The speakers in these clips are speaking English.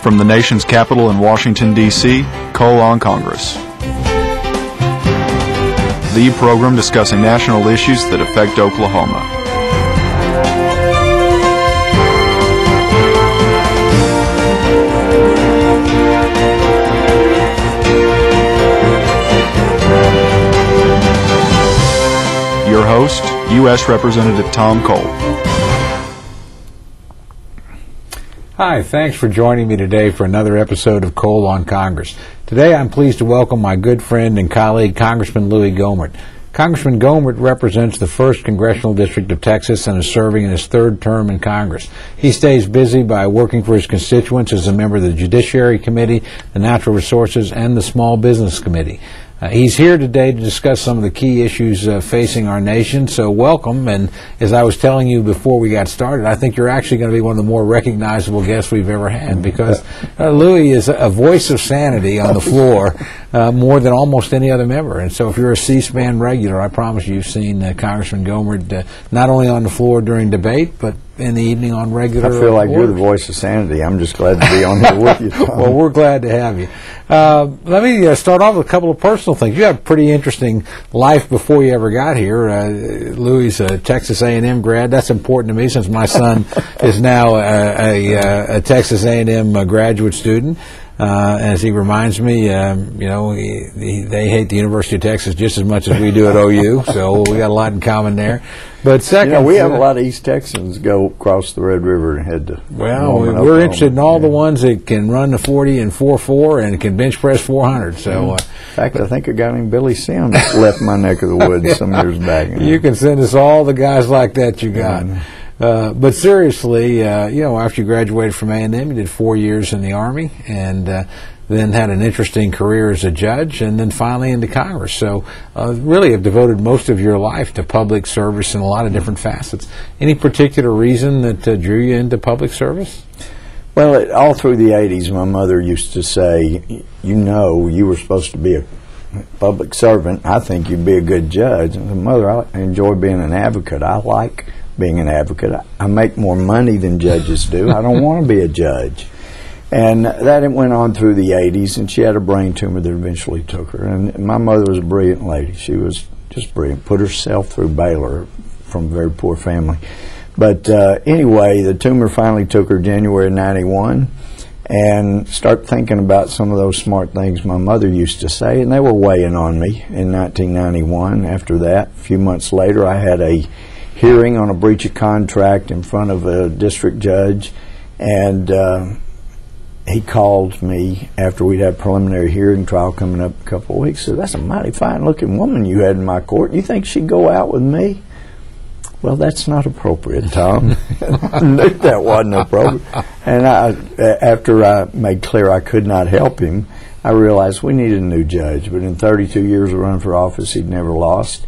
From the nation's capital in Washington, D.C., Call on Congress. The program discussing national issues that affect Oklahoma. Your host, U.S. Representative Tom Cole. Hi, thanks for joining me today for another episode of Cole on Congress. Today I'm pleased to welcome my good friend and colleague, Congressman Louie Gohmert. Congressman Gohmert represents the 1st Congressional District of Texas and is serving in his 3rd term in Congress. He stays busy by working for his constituents as a member of the Judiciary Committee, the Natural Resources, and the Small Business Committee. He's here today to discuss some of the key issues facing our nation, so welcome. And as I was telling you before we got started, I think you're actually going to be one of the more recognizable guests we've ever had, because Louie is a voice of sanity on the floor more than almost any other member. And so if you're a C-SPAN regular, I promise you've seen Congressman Gohmert not only on the floor during debate, but in the evening on regular. I feel like you're the voice of sanity. I'm just glad to be on here with you, Tom. Well, we're glad to have you. Let me start off with a couple of personal things. You had a pretty interesting life before you ever got here. Louie's a Texas A&M grad. That's important to me since my son is now a Texas A&M graduate student. As he reminds me, they hate the University of Texas just as much as we do at OU, so we got a lot in common there. But second, we have a lot of East Texans go across the Red River and head to. Well, we're interested in all the ones that can run the 40 and 4.4 and can bench press 400. So, in fact, I think a guy named Billy Sims left my neck of the woods some years back. You can send us all the guys like that you got. But seriously, after you graduated from A&M, you did 4 years in the Army, and then had an interesting career as a judge, and then finally into Congress. So really have devoted most of your life to public service in a lot of different facets. Any particular reason that drew you into public service? Well, all through the 80s, my mother used to say, you were supposed to be a public servant. I think you'd be a good judge. And Mother, I enjoy being an advocate. I like being an advocate. I make more money than judges do. I don't want to be a judge. And that went on through the 80s, and she had a brain tumor that eventually took her. And my mother was a brilliant lady. She was just brilliant. Put herself through Baylor from a very poor family. But anyway, the tumor finally took her January 91, and start thinking about some of those smart things my mother used to say, and they were weighing on me in 1991. After that, a few months later, I had a hearing on a breach of contract in front of a district judge, and he called me after we'd had a preliminary hearing trial coming up in a couple of weeks. Said, "That's a mighty fine-looking woman you had in my court. You think she'd go out with me?" Well, that's not appropriate, Tom. I knew that wasn't appropriate. And after I made clear I could not help him, I realized we needed a new judge. But in 32 years of running for office, he'd never lost.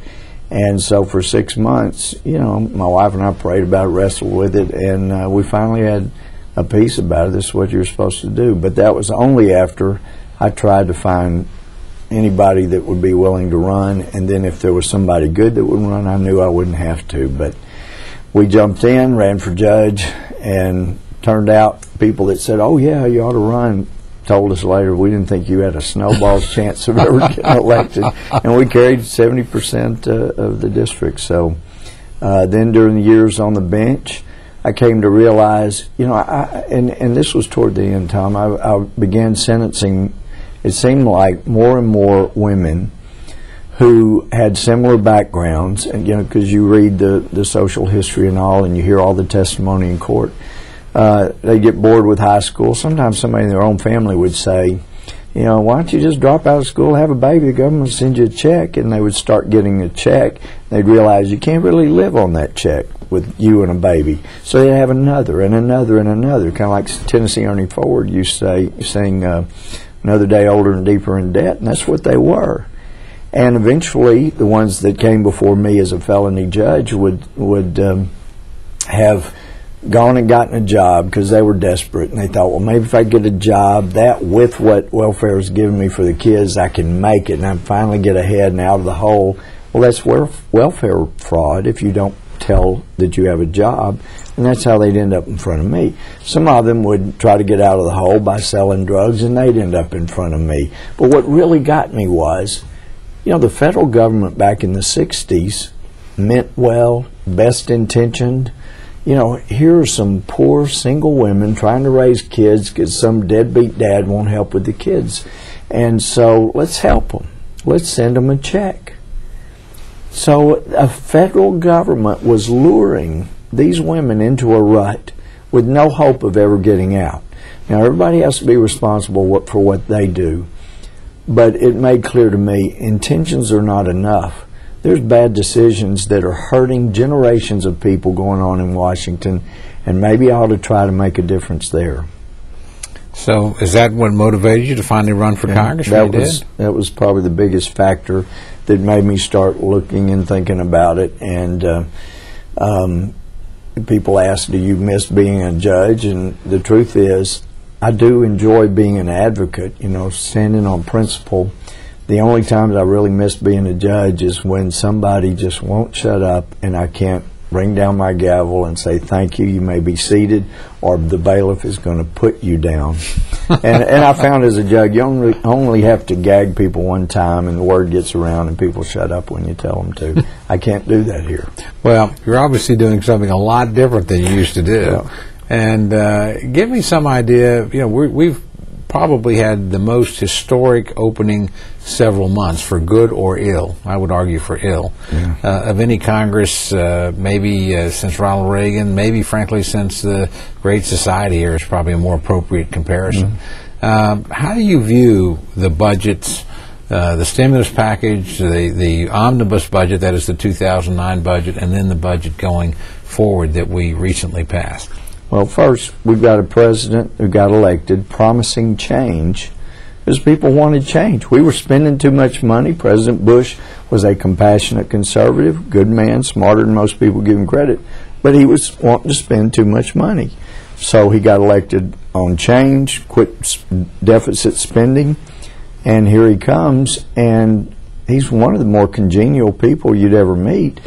And so for 6 months, my wife and I prayed about it, wrestled with it, and we finally had a peace about it. This is what you're supposed to do. But that was only after I tried to find anybody that would be willing to run, and then if there was somebody good that would run, I knew I wouldn't have to. But we jumped in, ran for judge, and turned out people that said, "Oh yeah, you ought to run," told us later we didn't think you had a snowball's chance of ever getting elected. And we carried 70% of the district. So then during the years on the bench, I came to realize, and this was toward the end, Tom, I began sentencing. It seemed like more and more women who had similar backgrounds, and because you read the social history and all, and you hear all the testimony in court, they get bored with high school. Sometimes somebody in their own family would say, why don't you just drop out of school, have a baby, the government will send you a check, and they would start getting a check. They'd realize you can't really live on that check with you and a baby. So they'd have another and another and another, kind of like Tennessee Ernie Ford used to sing Another Day Older and Deeper in Debt, and that's what they were. And eventually, the ones that came before me as a felony judge would have gone and gotten a job because they were desperate, and they thought, well, maybe if I get a job, that with what welfare is giving me for the kids, I can make it, and I finally get ahead and out of the hole. Well, that's welfare fraud if you don't tell that you have a job, and that's how they'd end up in front of me. Some of them would try to get out of the hole by selling drugs, and they'd end up in front of me. But what really got me was, the federal government back in the 60s meant well, best intentioned. Here are some poor single women trying to raise kids because some deadbeat dad won't help with the kids. And so let's help them. Let's send them a check. So a federal government was luring these women into a rut with no hope of ever getting out. Now, everybody has to be responsible for what they do, but it made clear to me intentions are not enough. There's bad decisions that are hurting generations of people going on in Washington, and maybe I ought to try to make a difference there. So is that what motivated you to finally run for Congress? That was probably the biggest factor that made me start looking and thinking about it. And people ask, do you miss being a judge? And the truth is, I do enjoy being an advocate, standing on principle. The only times I really miss being a judge is when somebody just won't shut up and I can't bring down my gavel and say, thank you, you may be seated, or the bailiff is going to put you down. and I found as a judge, you only have to gag people one time and the word gets around and people shut up when you tell them to. I can't do that here. Well, you're obviously doing something a lot different than you used to do. Yeah. And give me some idea, we've probably had the most historic opening several months, for good or ill. I would argue for ill, of any Congress, maybe since Ronald Reagan, maybe frankly since the Great Society era is probably a more appropriate comparison. How do you view the budgets, the stimulus package, the omnibus budget, that is the 2009 budget, and then the budget going forward that we recently passed? Well, first, we've got a president who got elected promising change because people wanted change. We were spending too much money. President Bush was a compassionate conservative, good man, smarter than most people give him credit, but he was wanting to spend too much money. So he got elected on change, quit deficit spending, and here he comes, and he's one of the more congenial people you'd ever meet.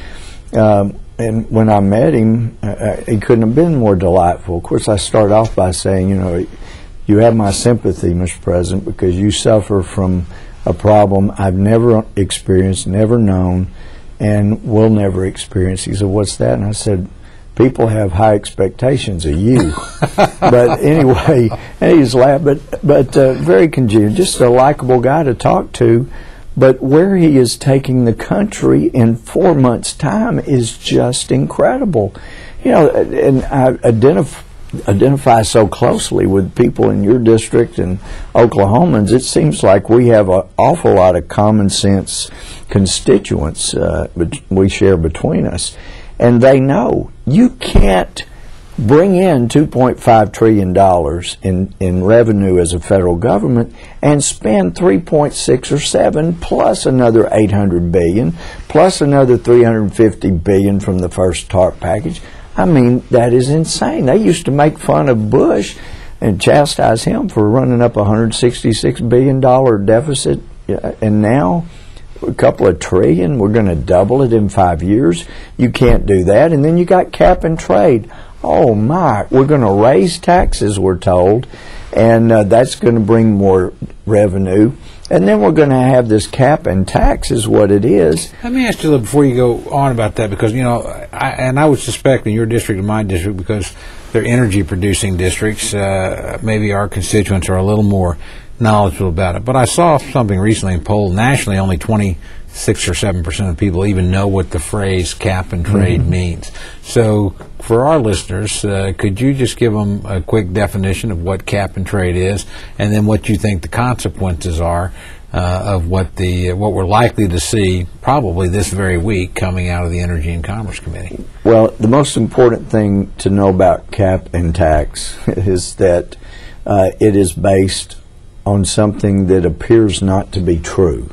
And when I met him, he couldn't have been more delightful. Of course, I start off by saying, you have my sympathy, Mr. President, because you suffer from a problem I've never experienced, never known, and will never experience. He said, what's that? And I said, people have high expectations of you. But anyway, and he just laughed, but very congenial, just a likable guy to talk to. But where he is taking the country in 4 months' time is just incredible. And I identify so closely with people in your district and Oklahomans. It seems like we have an awful lot of common sense constituents we share between us. And they know you can't bring in $2.5 trillion in revenue as a federal government and spend 3.6 or 7 plus another $800 billion plus another $350 billion from the first TARP package. I mean, that is insane. They used to make fun of Bush and chastise him for running up a $166 billion deficit, and now a couple of trillion, we're going to double it in 5 years. You can't do that. And then you got cap and trade. Oh my, we're going to raise taxes, we're told, and that's going to bring more revenue. And then we're going to have this cap and tax is what it is. Let me ask you a little before you go on about that, because, I would suspect in your district and my district, because they're energy producing districts, maybe our constituents are a little more knowledgeable about it. But I saw something recently in poll nationally, only 26 or 7% of people even know what the phrase cap and trade means. So for our listeners, could you just give them a quick definition of what cap and trade is, and then what you think the consequences are of what we're likely to see probably this very week coming out of the Energy and Commerce Committee? Well, the most important thing to know about cap and tax is that it is based on something that appears not to be true.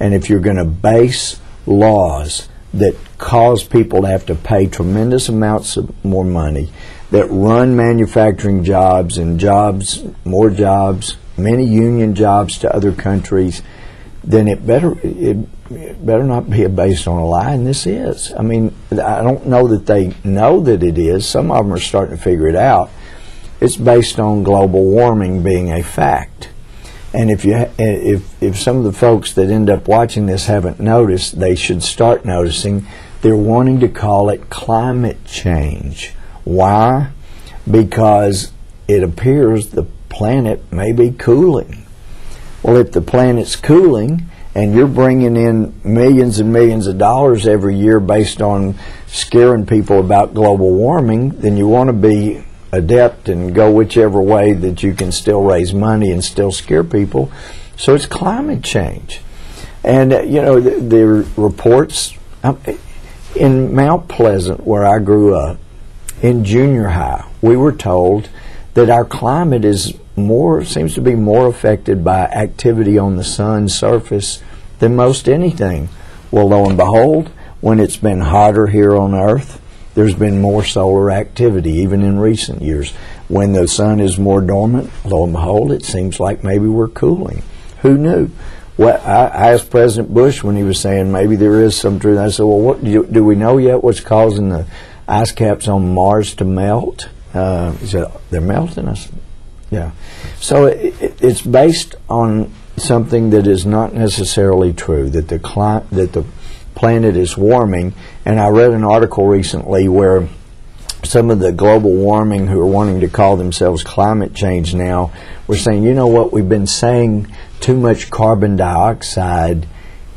And if you're going to base laws that cause people to have to pay tremendous amounts of more money, that run manufacturing jobs and more jobs, many union jobs to other countries, then it better not be based on a lie, and this is. I mean, I don't know that they know that it is. Some of them are starting to figure it out. It's based on global warming being a fact. And if some of the folks that end up watching this haven't noticed, they should start noticing. They're wanting to call it climate change. Why? Because it appears the planet may be cooling. Well, if the planet's cooling and you're bringing in millions and millions of dollars every year based on scaring people about global warming, then you want to be adept and go whichever way that you can still raise money and still scare people. So it's climate change. And, the reports in Mount Pleasant, where I grew up, in junior high, we were told that our climate seems to be more affected by activity on the sun's surface than most anything. Well, lo and behold, when it's been hotter here on Earth, there's been more solar activity, even in recent years. When the sun is more dormant, lo and behold, it seems like maybe we're cooling. Who knew? Well, I asked President Bush when he was saying maybe there is some truth. I said, well, what do we know yet what's causing the ice caps on Mars to melt? He said, they're melting. I said, yeah. So it's based on something that is not necessarily true, that the planet is warming. And I read an article recently where some of the global warming who are wanting to call themselves climate change now were saying, you know what, we've been saying too much carbon dioxide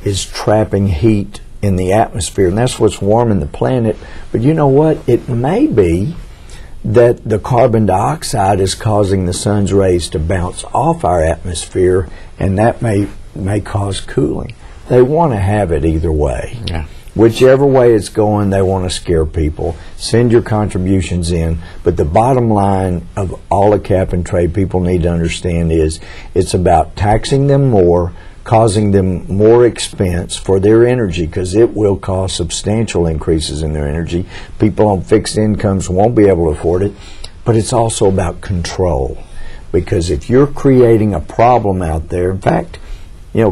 is trapping heat in the atmosphere, and that's what's warming the planet. But you know what? It may be that the carbon dioxide is causing the sun's rays to bounce off our atmosphere, and that may cause cooling. They want to have it either way. Yeah. Whichever way it's going, they want to scare people. Send your contributions in. But the bottom line of all the cap and trade people need to understand is it's about taxing them more, causing them more expense for their energy, because it will cause substantial increases in their energy. People on fixed incomes won't be able to afford it. But it's also about control, because if you're creating a problem out there, in fact,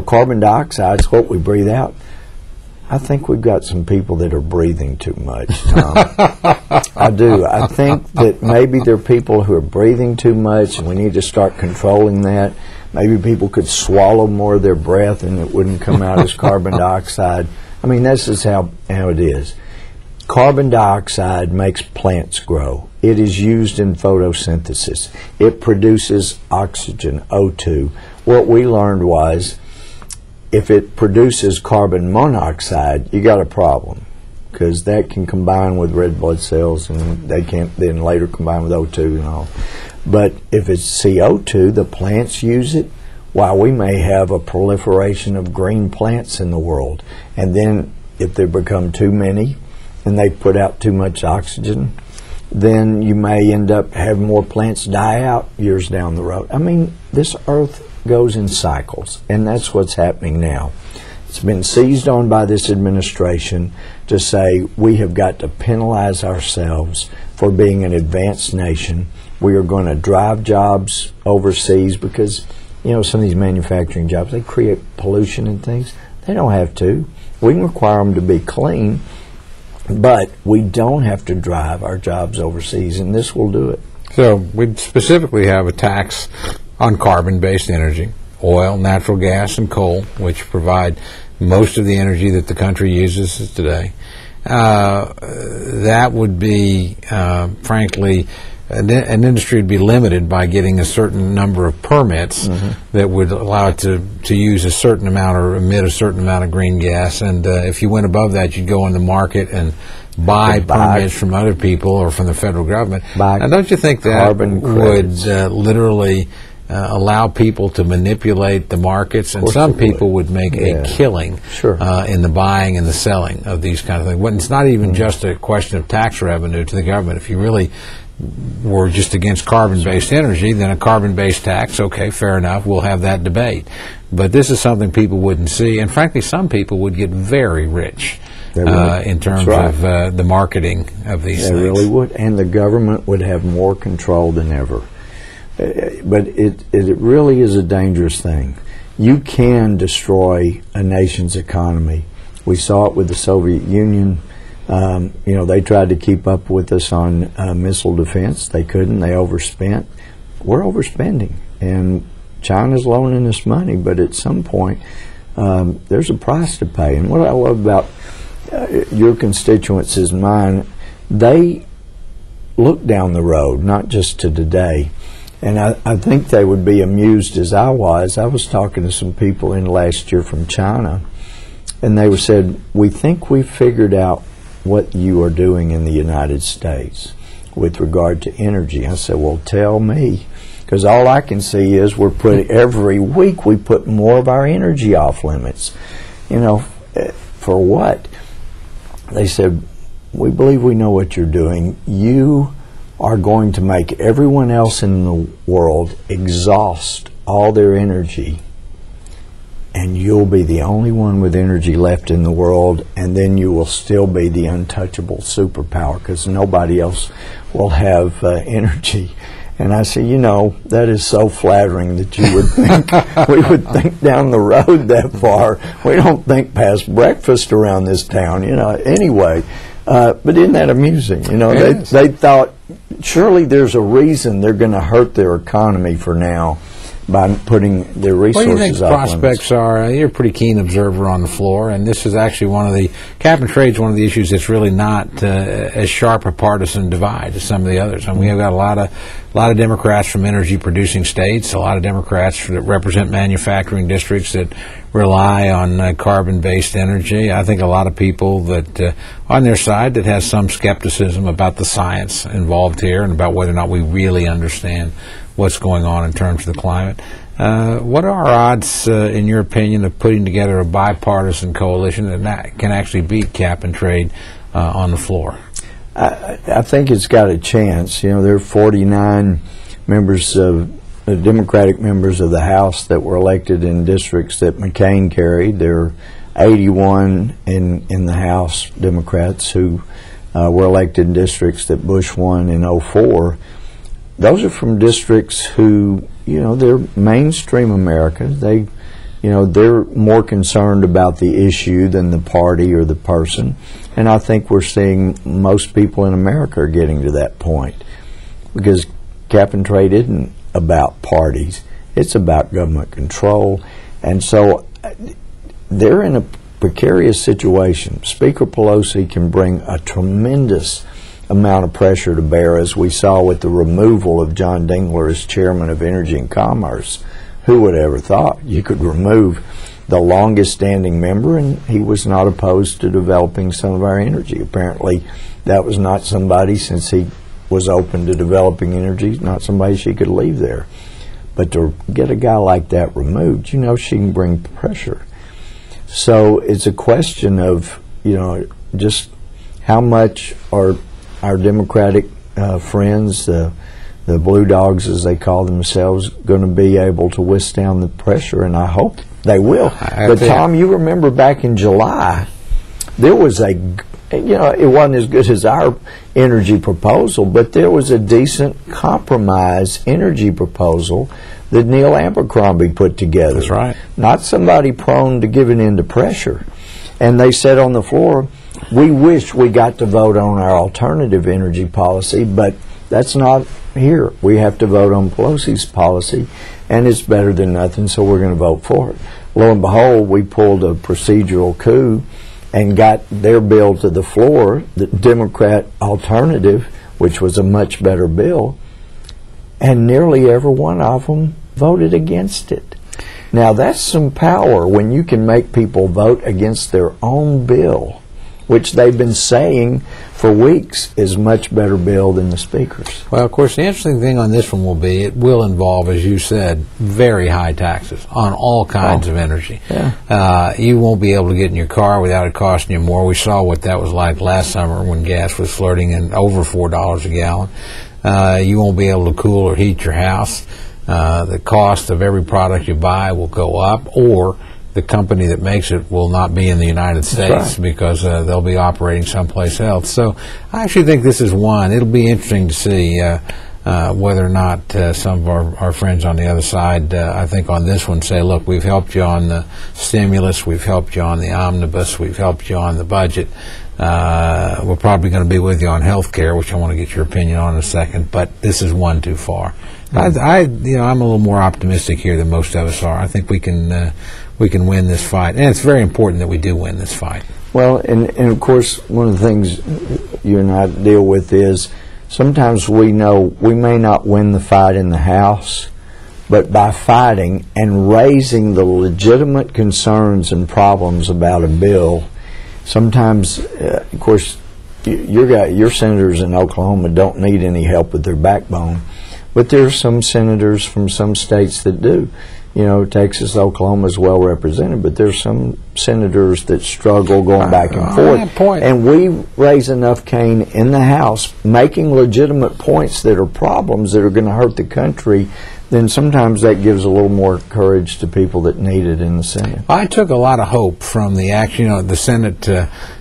carbon dioxide is what we breathe out. I think we've got some people that are breathing too much, Tom. I do. I think that maybe there are people who are breathing too much, and we need to start controlling that. Maybe people could swallow more of their breath and it wouldn't come out as carbon dioxide. I mean, this is how it is. Carbon dioxide makes plants grow. It is used in photosynthesis. It produces oxygen, O2. What we learned was if it produces carbon monoxide, you got a problem, because that can combine with red blood cells, and they can't then later combine with O2 and all. But if it's CO2, the plants use it, while we may have a proliferation of green plants in the world. And then if there become too many and they put out too much oxygen, then you may end up having more plants die out years down the road. I mean, this earth goes in cycles, and that's what's happening now. It's been seized on by this administration to say we have got to penalize ourselves for being an advanced nation. We are going to drive jobs overseas because, some of these manufacturing jobs, they create pollution and things. They don't have to. We can require them to be clean, but we don't have to drive our jobs overseas, and this will do it. So we'd specifically have a tax on carbon-based energy, oil, natural gas, and coal, which provide most of the energy that the country uses today. That would be, frankly, an industry would be limited by getting a certain number of permits that would allow it to use a certain amount or emit a certain amount of green gas. And if you went above that, you'd go in the market and buy permits from other people or from the federal government. Now, don't you think that would literally allow people to manipulate the markets? And some people would make a killing in the buying and the selling of these kind of things. When it's not even just a question of tax revenue to the government. If you really were just against carbon-based energy, then a carbon-based tax, okay, fair enough, we'll have that debate. But this is something people wouldn't see, and frankly, some people would get very rich in terms of the marketing of these things. They really would, and the government would have more control than ever. But it really is a dangerous thing. you can destroy a nation's economy. We saw it with the Soviet Union. They tried to keep up with us on missile defense. They couldn't. They overspent. We're overspending, and China's loaning us money, but at some point there's a price to pay. And what I love about your constituents is mine, they look down the road, not just to today. And I think they would be amused as I was. I was talking to some people in last year from China, and they said, we think we've figured out what you are doing in the United States with regard to energy. I said, well, tell me. Because all I can see is every week we put more of our energy off limits. For what? They said, we believe we know what you're doing. You are going to make everyone else in the world exhaust all their energy, and you'll be the only one with energy left in the world, and then you will still be the untouchable superpower because nobody else will have energy. And I say, that is so flattering that you would think we would think down the road that far. We don't think past breakfast around this town, anyway. But isn't that amusing? They thought, surely there's a reason they're going to hurt their economy for now by putting their resources What do you think off prospects limits. are? You're a pretty keen observer on the floor, and this is actually cap and trade is one of the issues that's really not as sharp a partisan divide as some of the others. I mean, we've got a lot of Democrats from energy-producing states, a lot of Democrats that represent manufacturing districts that rely on carbon-based energy. I think a lot of people that on their side that has some skepticism about the science involved here and about whether or not we really understand what's going on in terms of the climate. What are our odds, in your opinion, of putting together a bipartisan coalition that can actually beat cap and trade on the floor? I think it's got a chance. There are 49 members of Democratic members of the House that were elected in districts that McCain carried. There are 81 in the House Democrats who were elected in districts that Bush won in 2004. Those are from districts who, they're mainstream Americans. They're more concerned about the issue than the party or the person. And I think we're seeing most people in America are getting to that point because cap and trade isn't about parties. It's about government control. And so they're in a precarious situation. Speaker Pelosi can bring a tremendous amount of pressure to bear, as we saw with the removal of John Dingler as chairman of Energy and Commerce. Who would ever thought you could remove the longest standing member, and he was not opposed to developing some of our energy. Apparently that was not somebody, since he was open to developing energy, not somebody she could leave there. But to get a guy like that removed, she can bring pressure. So it's a question of, just how much are our Democratic friends, the Blue Dogs as they call themselves, going to be able to withstand the pressure, and I hope they will. But Tom, you remember back in July, there was it wasn't as good as our energy proposal, but there was a decent compromise energy proposal that Neil Abercrombie put together. That's right. Not somebody prone to giving in to pressure. And they said on the floor, we wish we got to vote on our alternative energy policy, but that's not here. We have to vote on Pelosi's policy, and it's better than nothing, so we're going to vote for it. Lo and behold, we pulled a procedural coup and got their bill to the floor, the Democrat alternative, which was a much better bill, and nearly every one of them voted against it. Now, that's some power when you can make people vote against their own bill, which they've been saying for weeks is much better bill than the Speaker's. Well, of course, the interesting thing on this one will be it will involve, as you said, very high taxes on all kinds of energy. Yeah. You won't be able to get in your car without it costing you more. We saw what that was like last summer when gas was flirting in over $4 a gallon. You won't be able to cool or heat your house. The cost of every product you buy will go up, or the company that makes it will not be in the United States because they'll be operating someplace else. So I actually think this is one. It'll be interesting to see whether or not some of our friends on the other side, I think on this one, say, look, we've helped you on the stimulus, we've helped you on the omnibus, we've helped you on the budget. We're probably going to be with you on health care, which I want to get your opinion on in a second, but this is one too far. I'm a little more optimistic here than most of us are. I think we can win this fight, and it's very important that we do win this fight. Well, and of course, one of the things you and I deal with is sometimes we know we may not win the fight in the House, but by fighting and raising the legitimate concerns and problems about a bill, sometimes, of course, your senators in Oklahoma don't need any help with their backbone, but there are some senators from some states that do. You know, Texas, Oklahoma is well represented, but there's some senators that struggle going back and forth. And we raise enough cane in the House, making legitimate points that are problems that are going to hurt the country, then sometimes that gives a little more courage to people that need it in the Senate. I took a lot of hope from the action. The Senate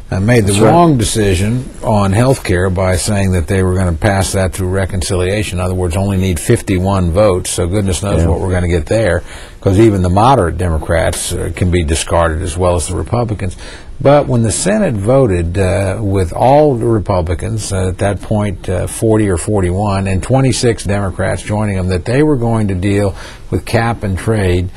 made the wrong decision on health care by saying that they were going to pass that through reconciliation. In other words, only need 51 votes, so goodness knows what we're going to get there, because even the moderate Democrats can be discarded as well as the Republicans. But when the Senate voted with all the Republicans, at that point 40 or 41, and 26 Democrats joining them, that they were going to deal with cap and trade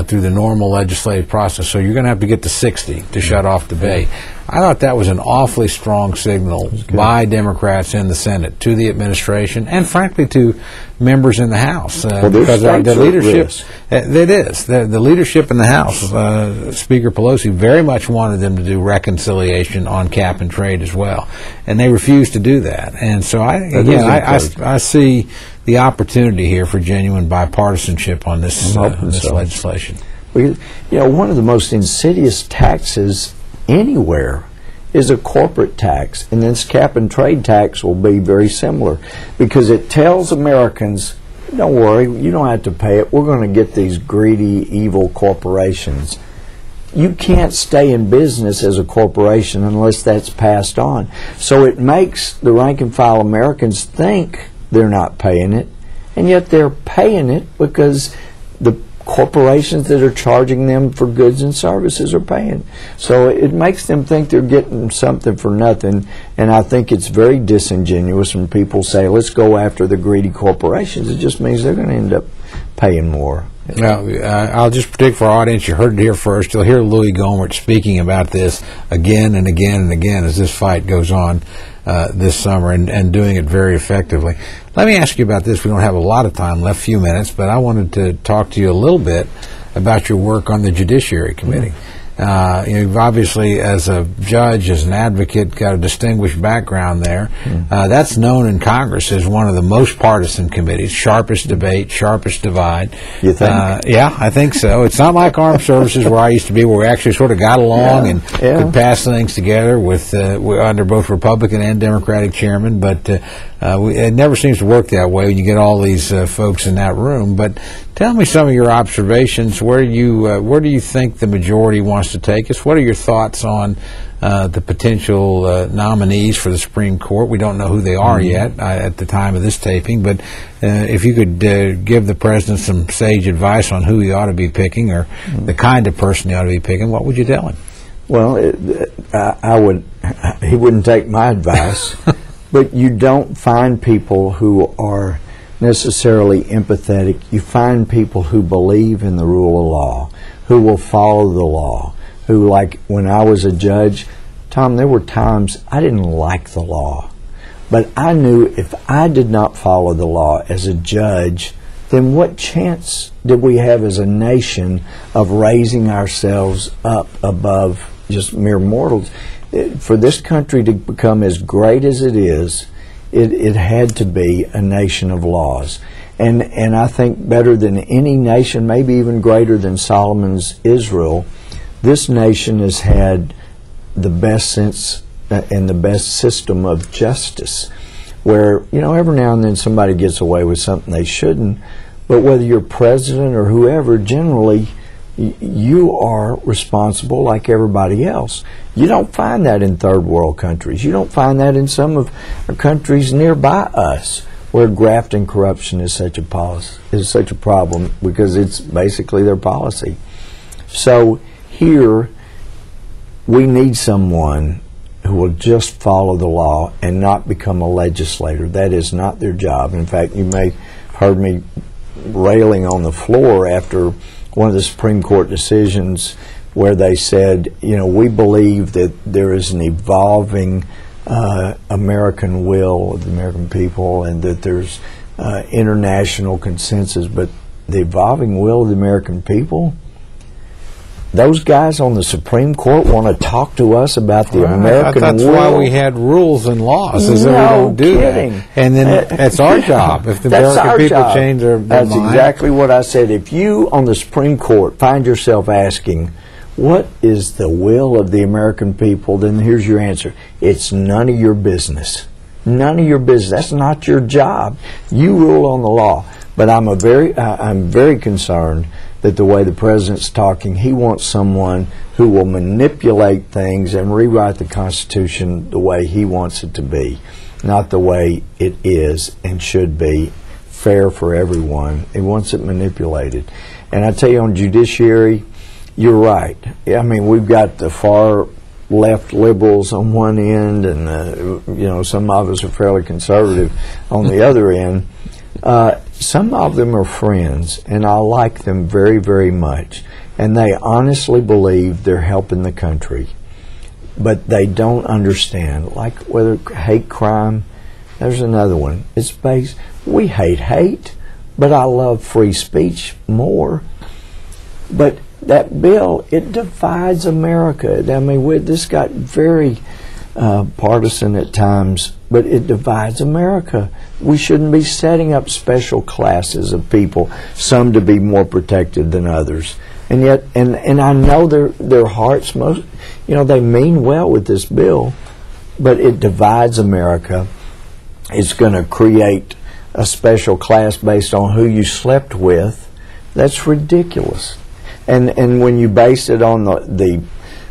through the normal legislative process. So you're going to have to get to 60 to shut off debate. I thought that was an awfully strong signal by Democrats in the Senate to the administration and, frankly, to members in the House. Because the leadership, the leadership in the House, Speaker Pelosi very much wanted them to do reconciliation on cap and trade as well, and they refused to do that. And so I see the opportunity here for genuine bipartisanship on this legislation. Because, one of the most insidious taxes anywhere is a corporate tax, and this cap and trade tax will be very similar, because it tells Americans, don't worry, you don't have to pay it, we're going to get these greedy, evil corporations. You can't stay in business as a corporation unless that's passed on. So it makes the rank and file Americans think they're not paying it, and yet they're paying it because the corporations that are charging them for goods and services are paying. So it makes them think they're getting something for nothing, and I think it's very disingenuous when people say, let's go after the greedy corporations. It just means they're going to end up paying more. Now, I'll just predict for our audience, you heard it here first. You'll hear Louie Gohmert speaking about this again and again and again as this fight goes on this summer, and doing it very effectively. Let me ask you about this. We don't have a lot of time left, few minutes, but I wanted to talk to you a little bit about your work on the Judiciary Committee. You've obviously, as a judge, as an advocate, got a distinguished background there. That's known in Congress as one of the most partisan committees, sharpest debate, sharpest divide. You think? Yeah, I think so. It's not like Armed Services where I used to be, where we actually sort of got along and could pass things together with under both Republican and Democratic chairmen, but it never seems to work that way when you get all these folks in that room. But tell me some of your observations. Where do you think the majority wants to take us? What are your thoughts on the potential nominees for the Supreme Court? We don't know who they are yet at the time of this taping, but if you could give the president some sage advice on who he ought to be picking, or the kind of person he ought to be picking, what would you tell him? Well, he wouldn't take my advice, but you don't find people who are necessarily empathetic. You find people who believe in the rule of law, who will follow the law, who, like when I was a judge, Tom, there were times I didn't like the law, but I knew if I did not follow the law as a judge, then what chance did we have as a nation of raising ourselves up above just mere mortals? For this country to become as great as it is, it had to be a nation of laws. And I think better than any nation, maybe even greater than Solomon's Israel, this nation has had the best sense and the best system of justice, where, every now and then somebody gets away with something they shouldn't, but whether you're president or whoever, generally you are responsible like everybody else. You don't find that in third world countries. You don't find that in some of the countries nearby us, where graft and corruption is such a problem because it's basically their policy. So here we need someone who will just follow the law and not become a legislator. That is not their job. In fact, you may have heard me railing on the floor after one of the Supreme Court decisions where they said, you know, we believe that there is an evolving American will of the American people and that there's international consensus, but the evolving will of the American people? Those guys on the Supreme Court want to talk to us about the American will? That's why we had rules and laws, is that we don't do kidding. that. And then that's our job. If the American people change their mind. That's exactly what I said. If you on the Supreme Court find yourself asking, what is the will of the American people, then here's your answer. It's none of your business. None of your business. That's not your job. You rule on the law. But I'm very concerned that the way the president's talking, he wants someone who will manipulate things and rewrite the Constitution the way he wants it to be, not the way it is and should be, fair for everyone. He wants it manipulated. And I tell you, on judiciary, you're right. I mean, we've got the far left liberals on one end, and you know, some of us are fairly conservative on the other end. Some of them are friends, and I like them very, very much. And they honestly believe they're helping the country. But they don't understand. Like whether hate crime, there's another one. It's based, we hate hate, but I love free speech more. But that bill, it divides America. I mean, this got very partisan at times, but it divides America. We shouldn't be setting up special classes of people, some to be more protected than others. And yet, and I know their hearts, most, you know, they mean well with this bill, but it divides America. It's going to create a special class based on who you slept with. That's ridiculous. And when you base it on the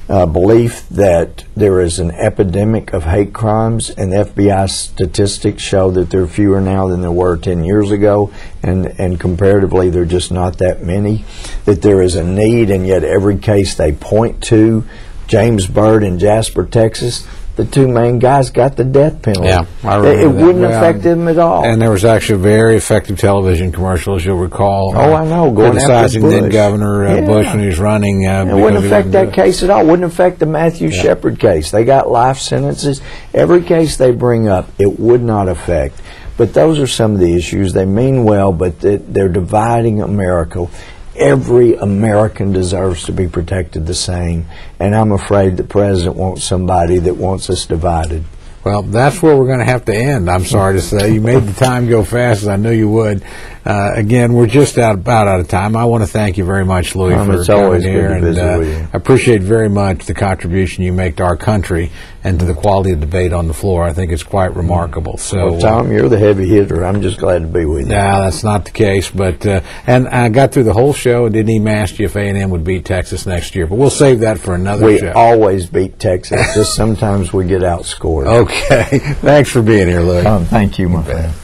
belief that there is an epidemic of hate crimes, and FBI statistics show that there are fewer now than there were 10 years ago, and comparatively there are just not that many, that there is a need, and yet every case they point to, James Byrd in Jasper, Texas, the two main guys got the death penalty. Yeah, I remember it wouldn't affect them at all. And there was actually a very effective television commercial, as you'll recall. Oh, I know. Going criticizing after Bush. then Governor Bush when he was running. It wouldn't affect that case at all. It wouldn't affect the Matthew Shepard case. They got life sentences. Every case they bring up, it would not affect. But those are some of the issues. They mean well, but they're dividing America. Every American deserves to be protected the same, and I'm afraid the president wants somebody that wants us divided. Well, that's where we're going to have to end, I'm sorry to say. You made the time go fast, as I knew you would. Again, we're just about out of time. I want to thank you very much, Louie, for coming here. Good to visit with you. I appreciate very much the contribution you make to our country and to the quality of debate on the floor. I think it's quite remarkable. So, well, Tom, you're the heavy hitter. I'm just glad to be with you. No, that's not the case. But and I got through the whole show and didn't even ask you if A&M would beat Texas next year. But we'll save that for another show. We always beat Texas. Just sometimes we get outscored. Okay. Thanks for being here, Louie. Thank you, my friend.